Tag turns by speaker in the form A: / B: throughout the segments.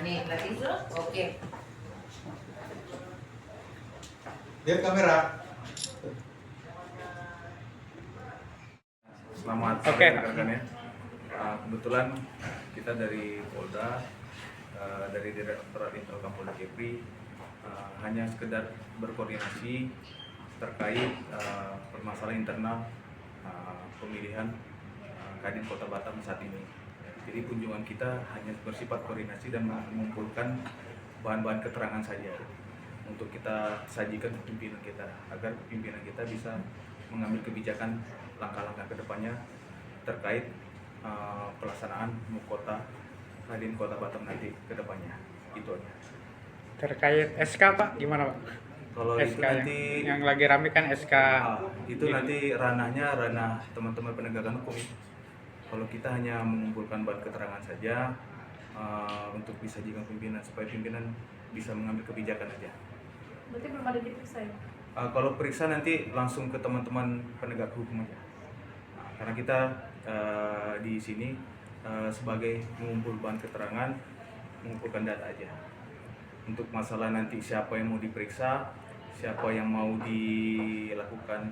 A: nih berarti oke.
B: Lihat kamera.
C: Selamat sore rekan-rekan ya. Kebetulan kita dari Polda, dari Direktorat Intelkam Polda Kepri, hanya sekedar berkoordinasi terkait permasalahan internal pemilihan Kadin Kota Batam saat ini. Jadi kunjungan kita hanya bersifat koordinasi dan mengumpulkan bahan-bahan keterangan saja untuk kita sajikan ke pimpinan kita, agar pimpinan kita bisa mengambil kebijakan langkah-langkah kedepannya terkait pelaksanaan Mukota Kadin Kota Batam nanti kedepannya. Itu aja.
D: Terkait SK Pak, gimana Pak?
C: Kalau
D: SK
C: itu nanti
D: yang lagi rame kan SK.
C: Itu nanti ranah teman-teman penegakan hukum. Kalau kita hanya mengumpulkan bahan keterangan saja untuk disajikan pimpinan supaya pimpinan bisa mengambil kebijakan aja.
E: Berarti belum ada diperiksa ya?
C: Kalau periksa nanti langsung ke teman-teman penegak hukum aja. Karena kita di sini sebagai mengumpul bahan keterangan, mengumpulkan data aja. Untuk masalah nanti siapa yang mau diperiksa, siapa yang mau dilakukan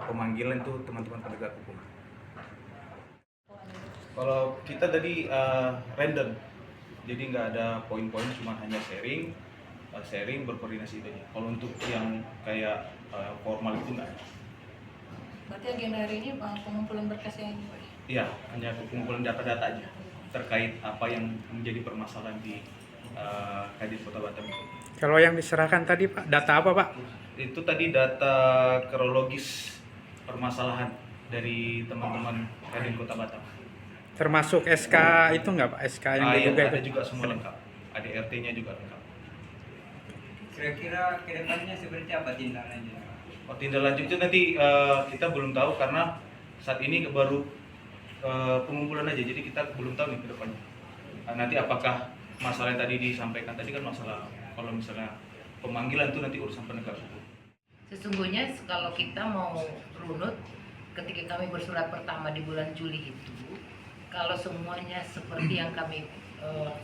C: pemanggilan itu teman-teman penegak hukum. Kalau kita tadi random, jadi nggak ada poin-poin, cuma hanya sharing berkoordinasi itu aja. Kalau untuk yang kayak formal itu nggak ada.
E: Berarti agenda hari ini pengumpulan berkasnya ini Pak?
C: Iya, hanya pengumpulan data-data aja terkait apa yang menjadi permasalahan di Kadin Kota Batam.
D: Kalau yang diserahkan tadi Pak, data apa Pak?
C: Itu tadi data kronologis permasalahan dari teman-teman Kadin Kota Batam.
D: Termasuk SK itu nggak Pak? SK yang
C: Iya,
D: diduga
C: ada
D: itu?
C: juga semua lengkap. Ada RT-nya juga lengkap.
F: Kira-kira kedepannya seperti apa tindak lanjut?
C: Oh, tindak lanjut itu nanti kita belum tahu karena saat ini baru pengumpulan aja, jadi kita belum tahu nih ke depannya. Nanti apakah masalah yang tadi disampaikan tadi kan masalah kalau misalnya pemanggilan itu nanti urusan penegak hukum.
A: Sesungguhnya kalau kita mau runut ketika kami bersurat pertama di bulan Juli itu, kalau semuanya seperti yang kami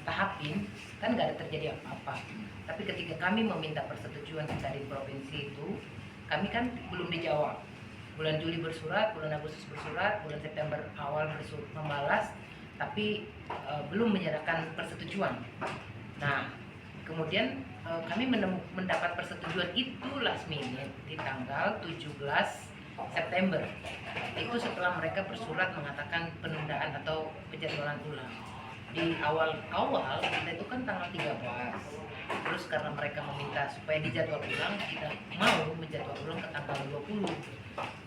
A: tahapin kan nggak ada terjadi apa-apa. Tapi ketika kami meminta persetujuan dari provinsi itu, kami kan belum dijawab. Bulan Juli bersurat, bulan Agustus bersurat, bulan September awal membalas, tapi belum menyerahkan persetujuan. Nah, kemudian kami mendapat persetujuan itu last minute di tanggal 17 September. Itu setelah mereka bersurat mengatakan penundaan atau penjadwalan ulang. Di awal-awal kita itu kan tanggal 13. Terus karena mereka meminta supaya dijadwal ulang, kita mau menjadwal ulang ke tanggal 20.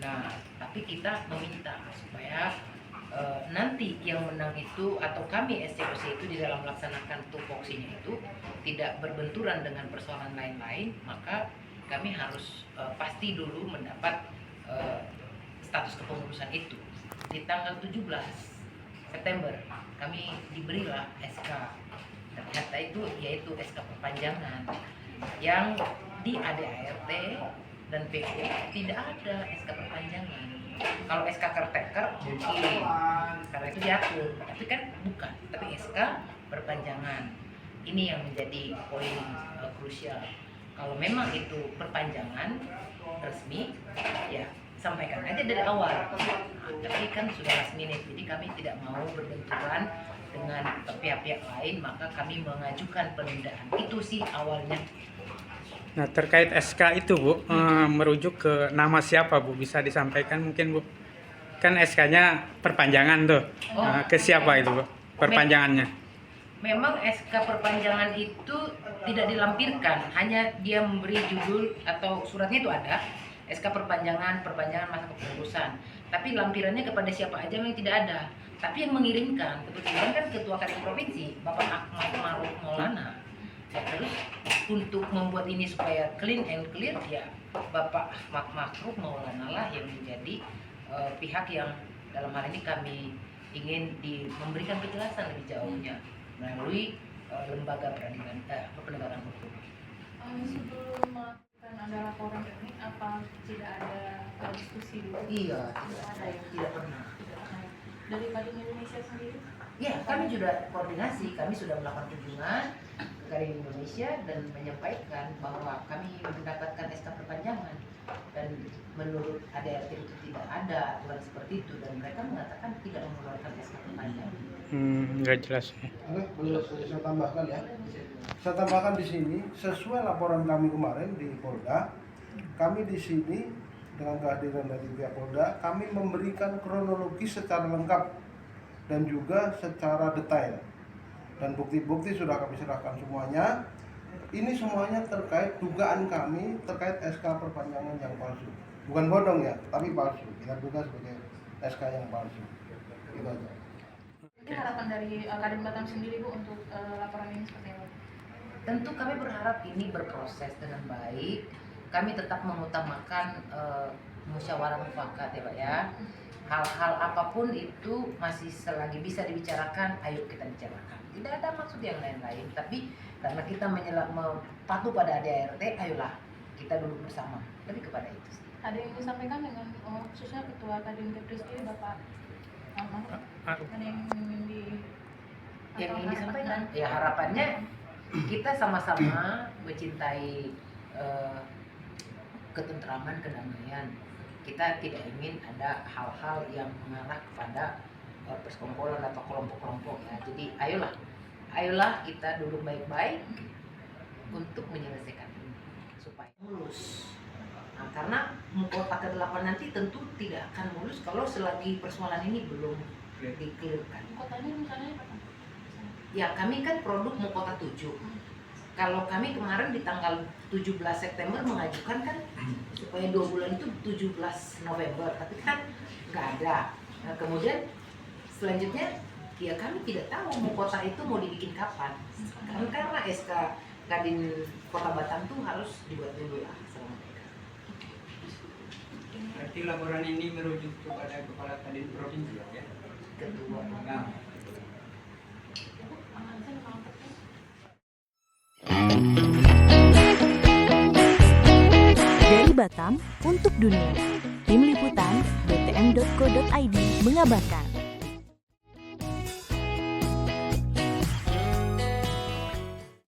A: Nah, tapi kita meminta supaya nanti yang menang itu atau kami SCOC itu di dalam melaksanakan tupoksinya itu tidak berbenturan dengan persoalan lain-lain, maka kami harus pasti dulu mendapat status kepengurusan itu. Di tanggal 17 September kami diberilah SK. Ternyata itu yaitu SK perpanjangan yang di ADART dan PO tidak ada SK perpanjangan. Kalau SK caretaker mungkin karena itu diatur, tapi kan bukan, tapi SK perpanjangan. Ini yang menjadi poin krusial. Kalau memang itu perpanjangan resmi, ya sampaikan aja dari awal. Nah, tapi kan sudah last minute, jadi kami tidak mau berbenturan dengan pihak-pihak lain, maka kami mengajukan penundaan. Itu sih awalnya.
D: Nah, terkait SK itu Bu, merujuk ke nama siapa Bu? Bisa disampaikan mungkin Bu? Kan SK-nya perpanjangan tuh. Ke siapa itu Bu? Perpanjangannya?
A: Memang SK perpanjangan itu tidak dilampirkan, hanya dia memberi judul atau suratnya itu ada SK perpanjangan masa kepengurusan. Tapi lampirannya kepada siapa aja memang tidak ada. Tapi yang mengirimkan kebetulan kan Ketua Kadin Provinsi Bapak Ahmad Maruf Maulana. Ya, terus untuk membuat ini supaya clean and clear, ya Bapak Ahmad Maruf Maulana lah yang menjadi pihak yang dalam hal ini kami ingin memberikan penjelasan lebih jauhnya melalui lembaga peradilan penegakan hukum.
E: Sebelum melakukan ada laporan ini, apa tidak ada diskusi dulu?
A: Iya,
E: Tidak ada ya?
A: tidak pernah.
E: Dari Kadin Indonesia sendiri?
A: Ya, kami sudah koordinasi, kami sudah melakukan kunjungan ke Kadin Indonesia dan menyampaikan bahwa kami mendapatkan SK perpanjangan dan menurut ADRT itu tidak ada aturan seperti itu dan mereka mengatakan tidak mengeluarkan SK perpanjangan.
D: Nggak jelas ya.
G: Oke, boleh saya tambahkan ya. Saya tambahkan di sini sesuai laporan kami kemarin di Polda, kami di sini dengan kehadiran dari pihak Polda, kami memberikan kronologi secara lengkap dan juga secara detail. Dan bukti-bukti sudah kami serahkan semuanya. Ini semuanya terkait dugaan kami terkait SK perpanjangan yang palsu. Bukan bodong ya, tapi palsu. Kita duga sebagai SK yang palsu. Gitu aja.
E: Mungkin harapan dari Kadin Batam sendiri Bu untuk laporan ini seperti apa?
A: Tentu kami berharap ini berproses dengan baik. Kami tetap mengutamakan musyawarah mufakat ya Pak ya. Hal-hal apapun itu masih selagi bisa dibicarakan, ayo kita bicarakan. Tidak ada maksud yang lain-lain, tapi karena kita patuh pada ADRT, ayolah kita duduk bersama. Lebih kepada itu sih.
E: Ada yang disampaikan dengan khususnya Ketua Kadin Kepri sendiri Bapak Ahmad? Ada yang ingin
A: Yang ingin disampaikan, ya harapannya kita sama-sama mencintai ketentraman, kedamaian. Kita tidak ingin ada hal-hal yang mengarah kepada persekongkolan atau kelompok-kelompok ya. Jadi ayolah kita duduk baik-baik untuk menyelesaikan ini supaya mulus. Nah, karena Mukota ke-8 nanti tentu tidak akan mulus kalau selagi persoalan ini belum di-clearkan.
E: Kotanya misalnya apa?
A: Ya kami kan produk Mukota 7. Kalau kami kemarin di tanggal 17 September mengajukan kan supaya 2 bulan itu 17 November, tapi kan nggak ada. Nah, kemudian selanjutnya ya kami tidak tahu Mukota itu mau dibikin kapan. Karena SK Kadin Kota Batam tuh harus dibuat dulu lah sama mereka.
F: Berarti laporan ini merujuk kepada Kepala Kadin Provinsi ya?
A: Kedua.
F: Nah,
H: Dari Batam untuk dunia, Tim Liputan BTM.co.id mengabarkan.